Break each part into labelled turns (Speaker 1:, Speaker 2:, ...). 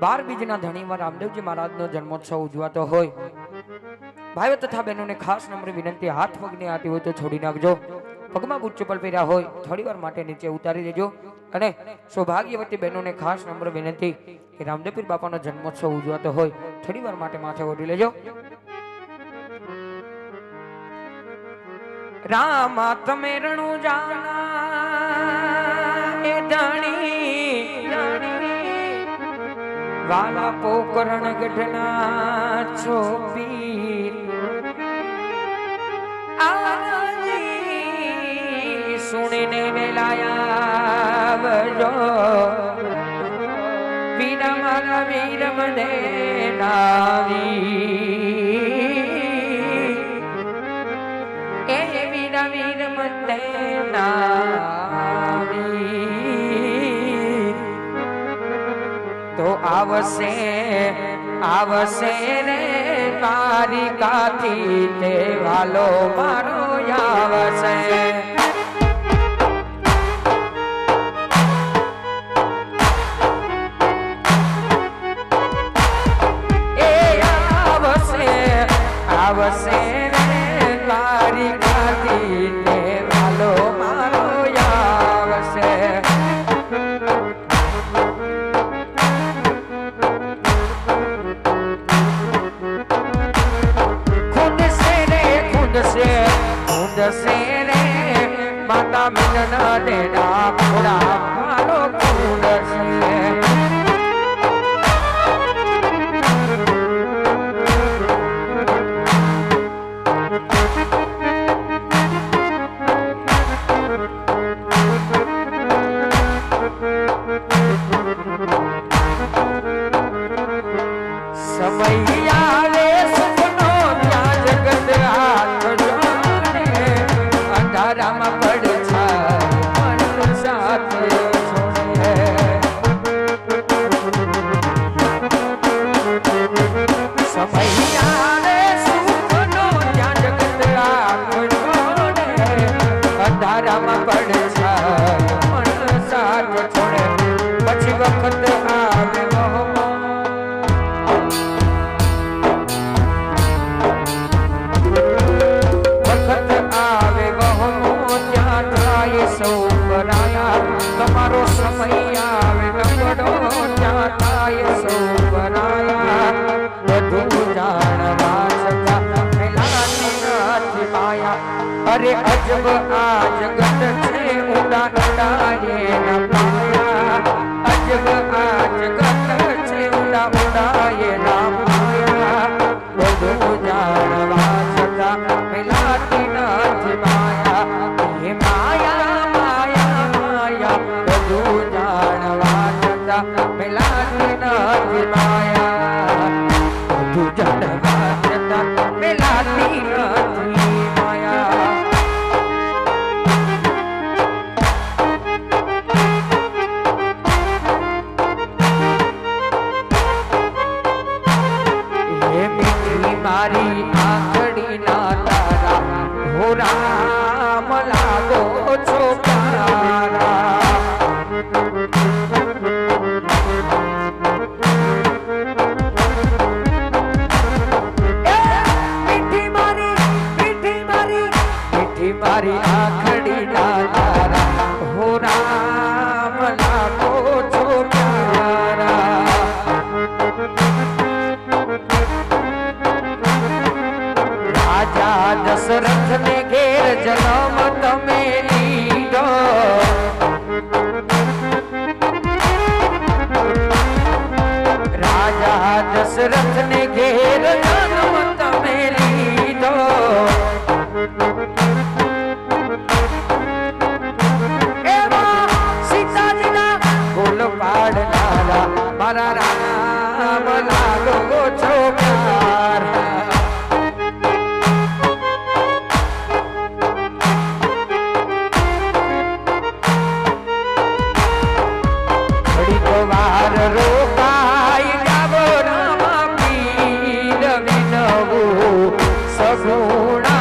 Speaker 1: बार बीजना धनी में रामदेव जी महाराज नो जन्मोत्सव उजवातो होय भाईओ तथा बहनों ने खास नम्र विनंती हाथ पग ने आती हो तो छोड़ी नाखजो पगमा बूट चप्पल पहर्या होय थोड़ी वार माटे नीचे उतारी देजो अने सौभाग्यवती बहनों ने खास नम्र विनंती कि रामदेव पीर बापा नो जन्मोत्सव उजवातो होय थोड़ी वार माटे माथे ओढ़ी लेजो। रामा तमे रणु जाना ए धणी वाला पोकरण गढ़ना छोपी आजी सुने ने लाया बजो वीरा माला वीर मने नावी ए वीरा वीर मने नावी तो आवसे आवसे रे द्वारिका थी ते वालो मारो आवसे ए आवसे आवसे रे द्वारिका थी ते वालो मारो आवसे से रे माता मिलन देना पूरा मारो खून से समय आवे सुनो त्या जगत हाथ राम पड़ मन साथ छोड़े समय आवे सुनो त्या जगत आँख छोड़े अंधारा में पड़ मन साथ छोड़े पछी वक्त आवे तमारो समय आवे नपड़ो जाता सो बनाया बधु जानवा सका मिलानी नाथ माया अरे अजब आज गत छे उड़ा उड़ाए न पाया अजब आज गत छे उड़ा उड़ाए न पाया बधु जानवा सका मिलानी नाथ माया ये माया मिलाती नाथ माया तू जानवा जता मिलाती नाथ माया ये मीठी मारी आखड़ी ना तारा हो राम लागो छो प्यारा मारी आखड़ी तारा हो राम लागो छो प्यारा राजा दशरथ ने घेर जन्म तमे लीधो राजा दशरथ ने घेर जन्म तमे लीधो मारा राम लागो छो प्यारा बड़ी तो बार रोकाई जाबो रामा पीर विनवो सगुणा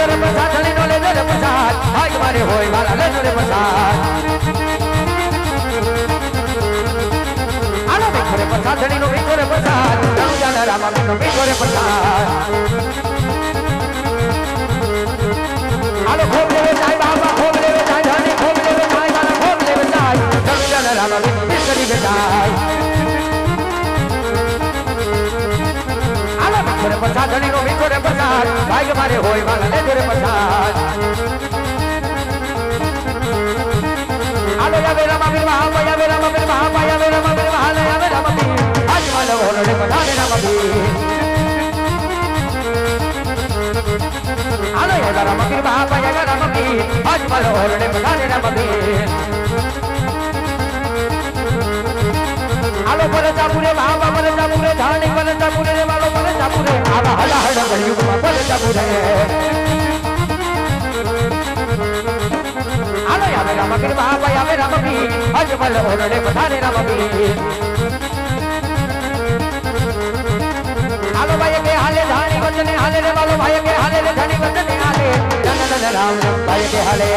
Speaker 1: લેજો રે પ્રસાદ ધણીનો લેજો રે પ્રસાદ ભાઈ મારે હોય વાલા લેજો રે પ્રસાદ આલો મીઠો રે પ્રસાદ ધણીનો મીઠો રે પ્રસાદ રણુજાના રામા મીઠો મીઠો રે પ્રસાદ આલો ખૂબ લેવે જાય બાબા ખૂબ લેવે જાય ધણી ખૂબ લેવે જાય વાલા ખૂબ લેવે જાય રણુજાના રામા મીઠો મીઠો રે પ્રસાદ रे प्रसाद धनी नो मीठो रे प्रसाद भाई मारे होय वाला लेजो रे प्रसाद आलो या वे रामा वीर महा पाया वे रामा वीर महा पाया वे रामा वीर महा ले वे रामा वीर आज वाला होल रे प्रसाद रे रामा वीर आलो या रामा वीर महा पाया वे रामा वीर आज वाला होल रे प्रसाद रे रामा वीर आलो पर जापुरे बाबा पर जापुरे धानी पर जापुरे रे वालो पर जापुरे आला हला हला कलयुग में पर जापुरे आलो या वे राम वीर बाबा या वे राम वीर आज बल ओरडे पधारे राम वीर आलो भाई के हाले धानी वचने हाले रे वालो भाई के हाले रे धानी वचने हाले जन जन राम भाई के हाले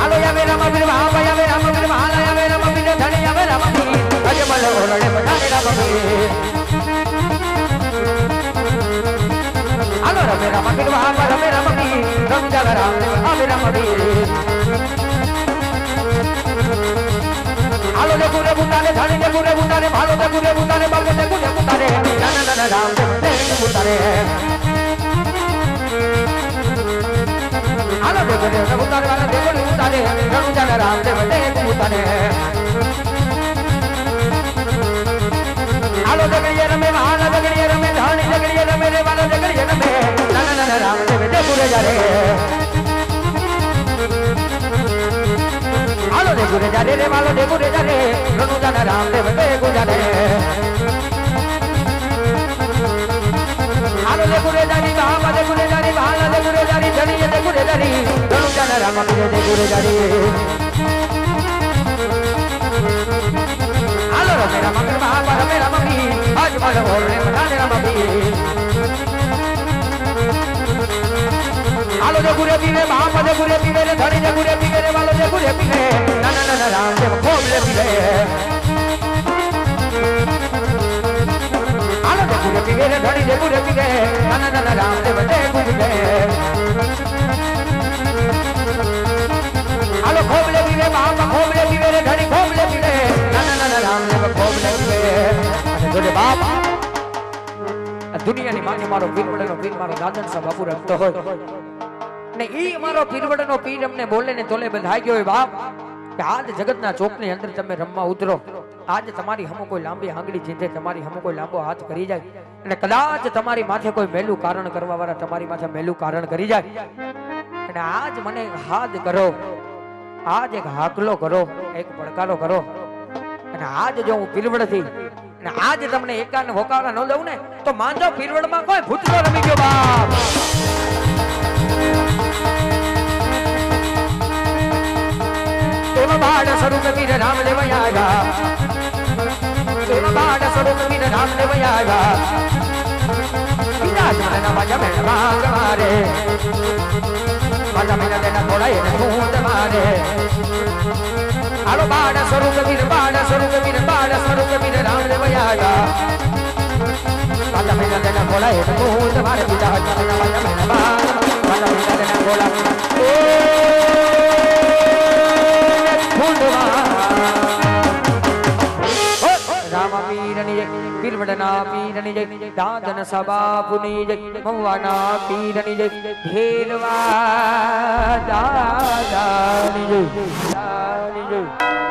Speaker 1: आलो या वे राम वीर बाबा या वे राम वीर महा या वे राम वीर धनी या वे राम वीर आज बल ओरडे पधारे राम वीर आलो रे राम वीर बाबा रे राम वीर रम जग राम रे राम वीर आलो दे गुरे बुतारे धनी दे गुरे बुतारे भालो दे गुरे बुतारे बाल दे गुरे बुतारे जन जन राम दे बुतारे आलो दे गुरे बुतारे वाला दे गुरे बुतारे रम जग राम दे बुतारे आलो जगड़िए रमे महाना जगड़िए रमे धानी जगड़िए रमे रे वाला जगड़िए रमे नन नन राम दे गुरे जा रे आलो दे गुरे जा रे वालो दे गुरे जा रे रनु जाना राम दे गुरे रे आलो दे गुरे जा रे बाबा दे गुरे जा रे भाला दे गुरे जा रे धनिए दे गुरे जा रे रनु जाना राम दे गुरे जा रे आलो रे राम वीर बाबा रे राम वीर आज बल ओरडे पधारे राम वीर आलो दे गुरे पीवे बाबा दे गुरे पीवे रे धनी दे गुरे पीवे रे वालो दे गुरे पीवे नन नन राम दे खूब ले पीवे आलो दे गुरे पीवे रे धनी दे गुरे पीवे नन नन राम दे पीवे आलो खूब ले पीवे बाबा खूब ले पीवे रे धनी खूब ले पीवे नन नन राम दे खूब ले पीवे गुरे बाप दुनिया ની માને મારો પીરવડનો પીર મારો દાદન સા બાપુ રમતો હોય ને ઈ મારો પીરવડનો પીર અમને બોલે ને તોલે બંધાઈ ગયો હોય બાપ કે આજ જગતના ચોકની અંદર તમે રમવા ઉતરો આજ તમારી હમો કોઈ લાંબી આંગળી ચીંધે તમારી હમો કોઈ લાંબો હાથ કરી જાય અને કદાચ તમારી માથે કોઈ મેલું કારણ કરવા વાળા તમારી માથે મેલું કારણ કરી જાય અને આજ મને હાથ કરો આજ એક હાકલો કરો એક પડકારો કરો અને આજ જો હું પીરવડથી અને આજ તમને એકાને હોકારા ન દઉં ને તો માંજો પીરવડમાં કોઈ ભૂતનો રમી ગયો બાપ તેમાં બાળ સ્વરૂપ વીર રામ લેવાય આવ્યા તેમાં બાળ સ્વરૂપ વીર રામ લેવાય આવ્યા વિરાજમાન વાજા મેં ભાગ મારે વાજા મેં તેના થોડા એને ભૂત મારે आलो बाड़ स्वरूप वीर बाड़ स्वरूप वीर बाड़ स्वरूप वीर राम लेवाय आया बाजा मेरा देना बोला है तो तुम्हारे पिता चलना बाजा मेरा बाजा मेरा देना बोला ओ फूंडवा राम वीर नि जय पीरवडना पीर नि जय दादन सबापु नि जय मवाना पीर नि जय भेरवा दादा नि जय